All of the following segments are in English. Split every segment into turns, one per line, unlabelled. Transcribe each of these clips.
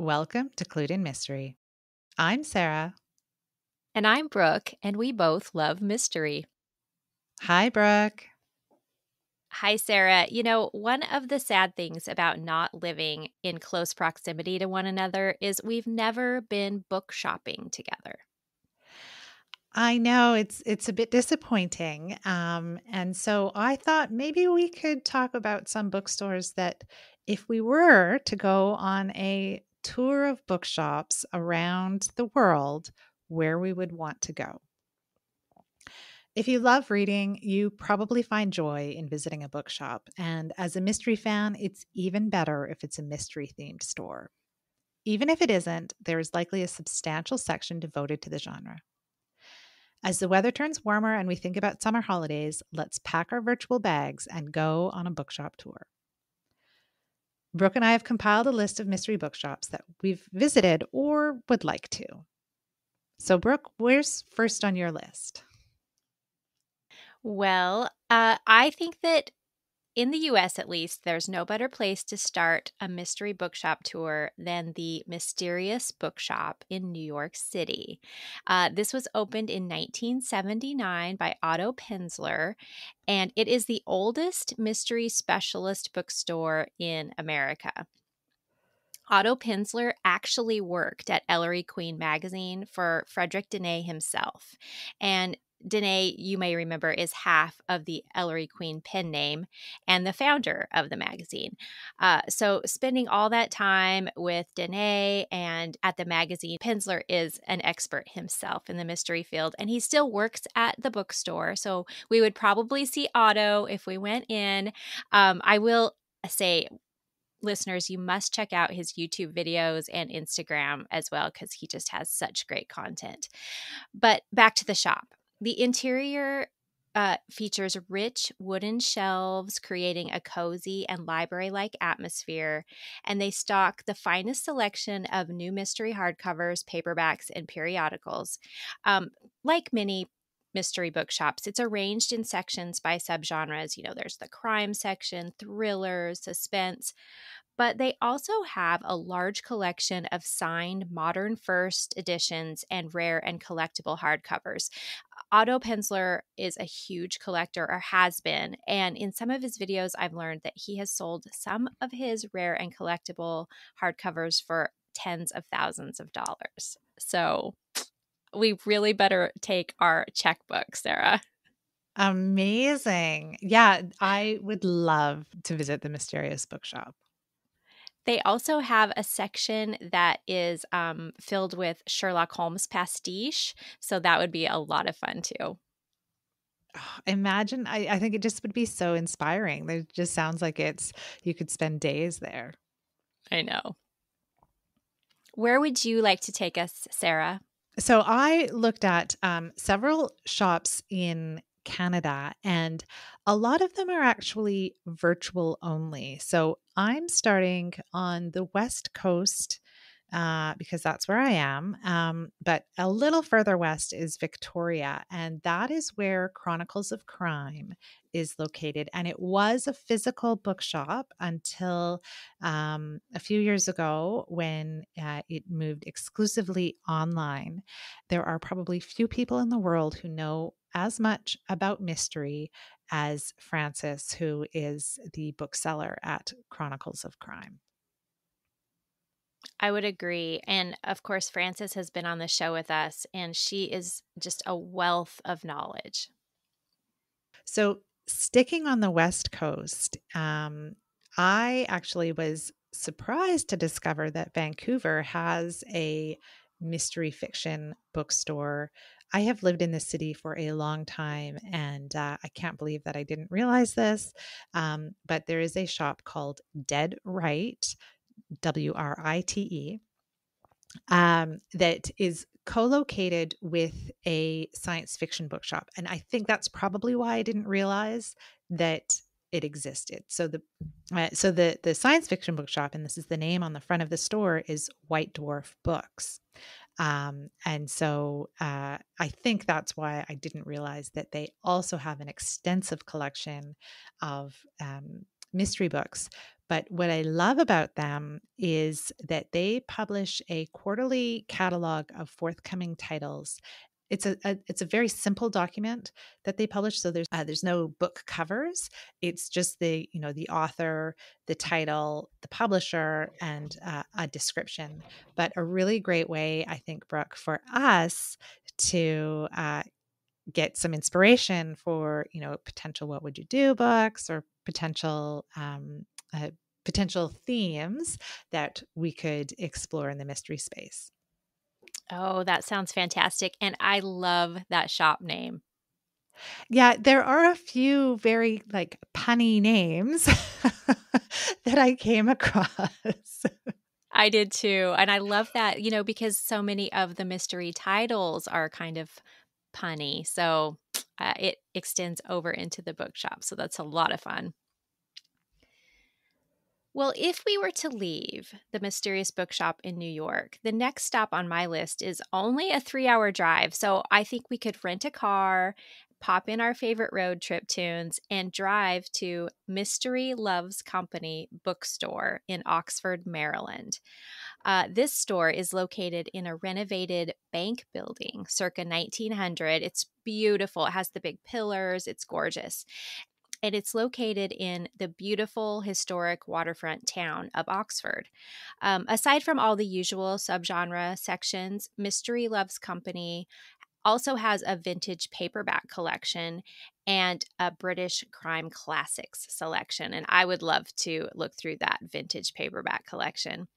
Welcome to Clued in Mystery. I'm Sarah.
And I'm Brooke, and we both love mystery.
Hi, Brooke.
Hi, Sarah. One of the sad things about not living in close proximity to one another is we've never been book shopping together.
I know it's a bit disappointing, and so I thought maybe we could talk about some bookstores that, if we were to go on a tour of bookshops around the world, where we would want to go. If you love reading, you probably find joy in visiting a bookshop, and as a mystery fan, it's even better if it's a mystery-themed store. Even if it isn't, there is likely a substantial section devoted to the genre. As the weather turns warmer and we think about summer holidays, let's pack our virtual bags and go on a bookshop tour. Brooke and I have compiled a list of mystery bookshops that we've visited or would like to. So, Brooke, where's first on your list?
I think that in the US at least, there's no better place to start a mystery bookshop tour than the Mysterious Bookshop in New York City. This was opened in 1979 by Otto Penzler, and it is the oldest mystery specialist bookstore in America. Otto Penzler actually worked at Ellery Queen magazine for Frederick Dene himself. And Dene, you may remember, is half of the Ellery Queen pen name and the founder of the magazine. So, spending all that time with Dene and at the magazine, Penzler is an expert himself in the mystery field, and he still works at the bookstore. So, we would probably see Otto if we went in. I will say, listeners, you must check out his YouTube videos and Instagram as well, because he just has such great content. But back to the shop. The interior features rich wooden shelves, creating a cozy and library like atmosphere. And they stock the finest selection of new mystery hardcovers, paperbacks, and periodicals. Like many mystery bookshops, it's arranged in sections by subgenres. There's the crime section, thrillers, suspense, but they also have a large collection of signed modern first editions and rare and collectible hardcovers. Otto Penzler is a huge collector, or has been, and in some of his videos, I've learned that he has sold some of his rare and collectible hardcovers for tens of thousands of dollars. So we really better take our checkbook, Sarah.
Amazing. Yeah, I would love to visit the Mysterious Bookshop.
They also have a section that is filled with Sherlock Holmes pastiche. So that would be a lot of fun too.
Imagine, I think it just would be so inspiring. It just sounds like you could spend days there.
I know. Where would you like to take us, Sarah?
So I looked at several shops in Canada, and a lot of them are actually virtual only. So I'm starting on the West Coast because that's where I am. But a little further west is Victoria, and that is where Chronicles of Crime is located. And it was a physical bookshop until a few years ago when it moved exclusively online. There are probably few people in the world who know as much about mystery as Frances, who is the bookseller at Chronicles of Crime.
I would agree. And of course, Frances has been on the show with us, and she is just a wealth of knowledge.
So, sticking on the West Coast, I actually was surprised to discover that Vancouver has a mystery fiction bookstore. I have lived in this city for a long time, and I can't believe that I didn't realize this. But there is a shop called Dead Right, Write, that is co-located with a science fiction bookshop, and I think that's probably why I didn't realize that it existed. So the science fiction bookshop, and this is the name on the front of the store, is White Dwarf Books. And so I think that's why I didn't realize that they also have an extensive collection of mystery books. But what I love about them is that they publish a quarterly catalog of forthcoming titles. It's a very simple document that they publish. So there's no book covers. It's just the author, the title, the publisher, and a description. But a really great way, I think, Brooke, for us to get some inspiration for potential what would you do books, or uh, potential themes that we could explore in the mystery space.
Oh, that sounds fantastic, and I love that shop name.
Yeah, there are a few very like punny names that I came across.
I did too, and I love that, because so many of the mystery titles are kind of punny, so, it extends over into the bookshop, so that's a lot of fun. Well, if we were to leave the mysterious bookshop in New York, the next stop on my list is only a 3-hour drive. So I think we could rent a car, pop in our favorite road trip tunes, and drive to Mystery Loves Company bookstore in Oxford, Maryland. This store is located in a renovated bank building circa 1900. It's beautiful. It has the big pillars, it's gorgeous, and it's located in the beautiful historic waterfront town of Oxford. Aside from all the usual subgenre sections, Mystery Loves Company also has a vintage paperback collection and a British crime classics selection. And I would love to look through that vintage paperback collection.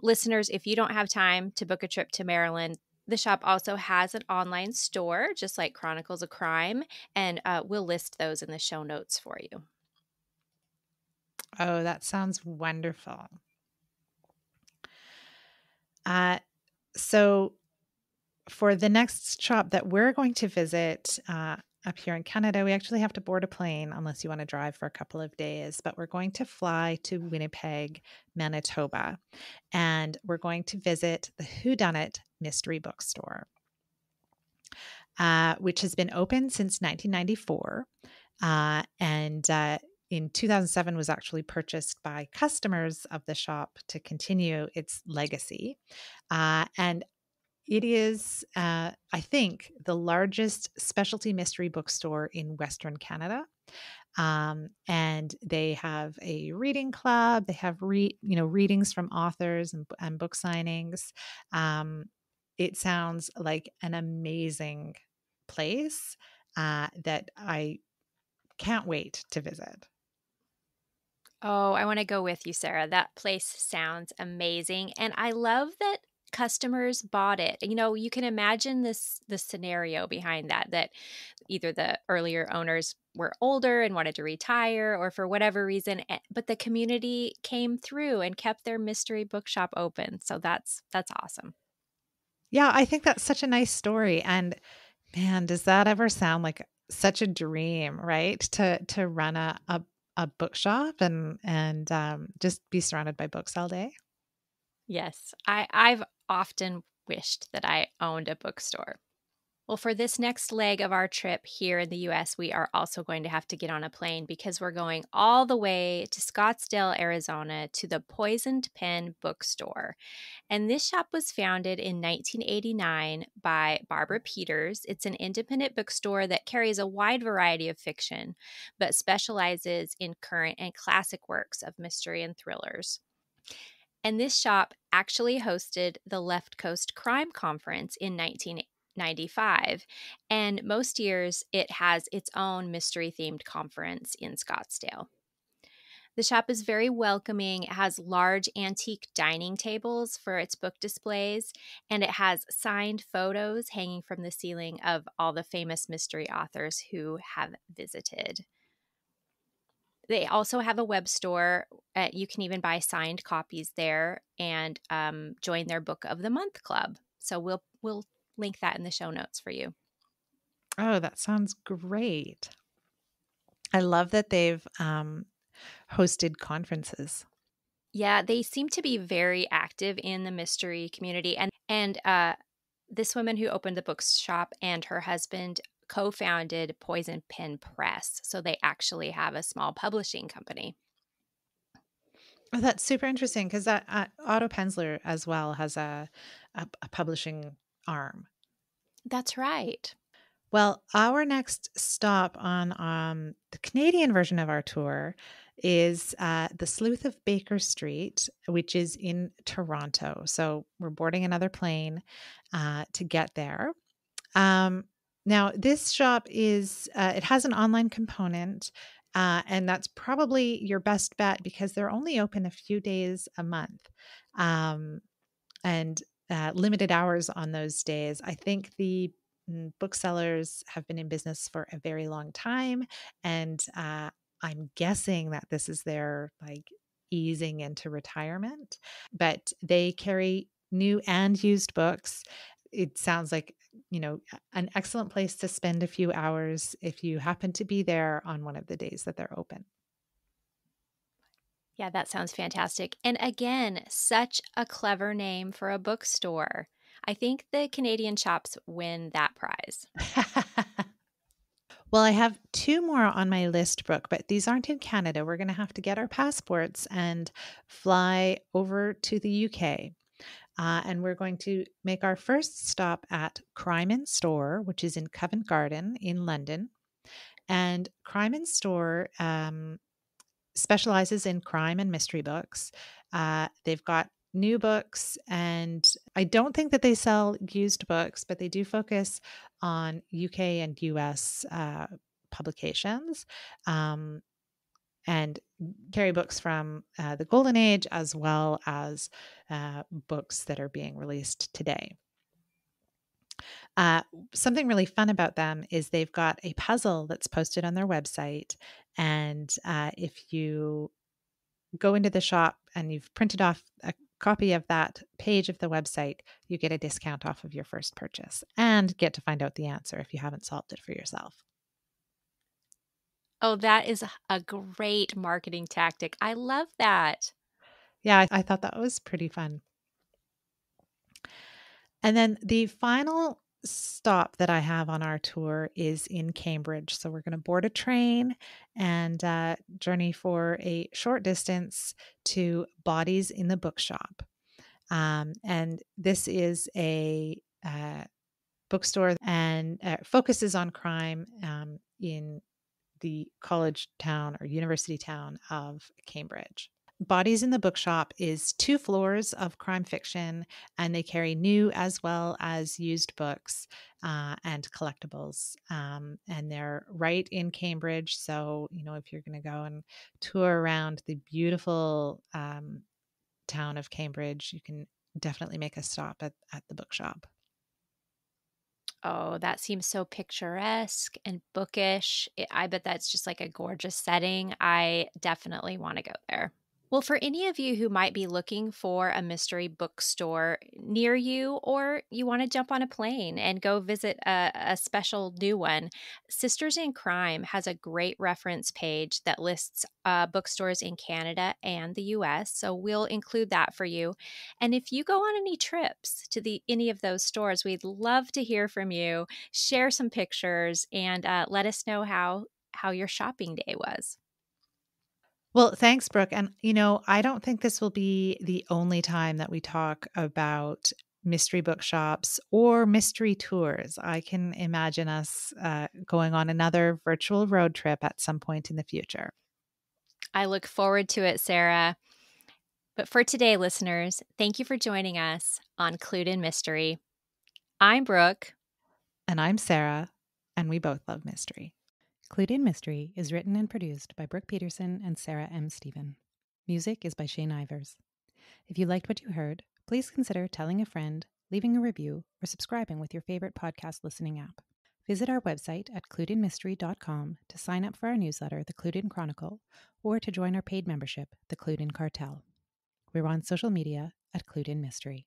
Listeners, if you don't have time to book a trip to Maryland, the shop also has an online store, just like Chronicles of Crime, and we'll list those in the show notes for you.
Oh, that sounds wonderful. Uh, so for the next shop that we're going to visit up here in Canada, we actually have to board a plane unless you want to drive for a couple of days. But we're going to fly to Winnipeg, Manitoba, and we're going to visit the Whodunit Mystery Bookstore, which has been open since 1994. And in 2007 was actually purchased by customers of the shop to continue its legacy. And it is, I think, the largest specialty mystery bookstore in Western Canada. And they have a reading club. They have readings from authors and book signings. It sounds like an amazing place that I can't wait to visit.
Oh, I want to go with you, Sarah. That place sounds amazing. And I love that customers bought it. You can imagine the scenario behind that either the earlier owners were older and wanted to retire or for whatever reason, but the community came through and kept their mystery bookshop open. So that's awesome.
Yeah, I think that's such a nice story. And man, does that ever sound like such a dream, right? To run a bookshop and just be surrounded by books all day.
Yes, I've often wished that I owned a bookstore. Well, for this next leg of our trip here in the US, we are also going to have to get on a plane because we're going all the way to Scottsdale, Arizona to the Poisoned Pen Bookstore. And this shop was founded in 1989 by Barbara Peters. It's an independent bookstore that carries a wide variety of fiction, but specializes in current and classic works of mystery and thrillers. And this shop actually hosted the Left Coast Crime Conference in 1995. And most years, it has its own mystery themed conference in Scottsdale. The shop is very welcoming. It has large antique dining tables for its book displays, and it has signed photos hanging from the ceiling of all the famous mystery authors who have visited. They also have a web store. You can even buy signed copies there and join their Book of the Month club. So we'll link that in the show notes for you.
Oh, that sounds great. I love that they've hosted conferences.
Yeah, they seem to be very active in the mystery community, and this woman who opened the bookshop and her husband co-founded Poison Pen Press, so they actually have a small publishing company.
Oh, that's super interesting because that Otto Penzler as well has a publishing arm.
That's right.
Well, our next stop on the Canadian version of our tour is the Sleuth of Baker Street, which is in Toronto. So we're boarding another plane to get there. Um, Now, this shop it has an online component, and that's probably your best bet because they're only open a few days a month. Um, and limited hours on those days. I think the booksellers have been in business for a very long time, and I'm guessing that this is their like easing into retirement. But they carry new and used books. It sounds like an excellent place to spend a few hours if you happen to be there on one of the days that they're open.
Yeah, that sounds fantastic. And again, such a clever name for a bookstore. I think the Canadian shops win that prize.
Well, I have two more on my list, Brooke, but these aren't in Canada. We're going to have to get our passports and fly over to the UK. And we're going to make our first stop at Crime and Store, which is in Covent Garden in London. And Crime and Store specializes in crime and mystery books. They've got new books, and I don't think that they sell used books, but they do focus on UK and US publications. Um, and carry books from the Golden Age as well as books that are being released today. Uh, Something really fun about them is they've got a puzzle that's posted on their website. And if you go into the shop and you've printed off a copy of that page of the website, you get a discount off of your first purchase and get to find out the answer if you haven't solved it for yourself.
Oh, that is a great marketing tactic. I love that.
Yeah, I thought that was pretty fun. And then the final stop that I have on our tour is in Cambridge. So we're going to board a train and journey for a short distance to Bodies in the Bookshop. And this is a bookstore and focuses on crime in the college town or university town of Cambridge. Bodies in the Bookshop is 2 floors of crime fiction, and they carry new as well as used books and collectibles. And they're right in Cambridge. So, if you're going to go and tour around the beautiful town of Cambridge, you can definitely make a stop at the bookshop.
Oh, that seems so picturesque and bookish. I bet that's just like a gorgeous setting. I definitely want to go there. Well, for any of you who might be looking for a mystery bookstore near you, or you want to jump on a plane and go visit a special new one, Sisters in Crime has a great reference page that lists bookstores in Canada and the US. So we'll include that for you. And if you go on any trips to any of those stores, we'd love to hear from you. Share some pictures and let us know how your shopping day was.
Well, thanks, Brooke. And, I don't think this will be the only time that we talk about mystery bookshops or mystery tours. I can imagine us going on another virtual road trip at some point in the future.
I look forward to it, Sarah. But for today, listeners, thank you for joining us on Clued in Mystery. I'm Brooke.
And I'm Sarah, and we both love mystery.
Clued in Mystery is written and produced by Brooke Peterson and Sarah M. Stephen. Music is by Shane Ivers. If you liked what you heard, please consider telling a friend, leaving a review, or subscribing with your favorite podcast listening app. Visit our website at cluedinmystery.com to sign up for our newsletter, The Clued In Chronicle, or to join our paid membership, The Clued In Cartel. We're on social media at Clued In Mystery.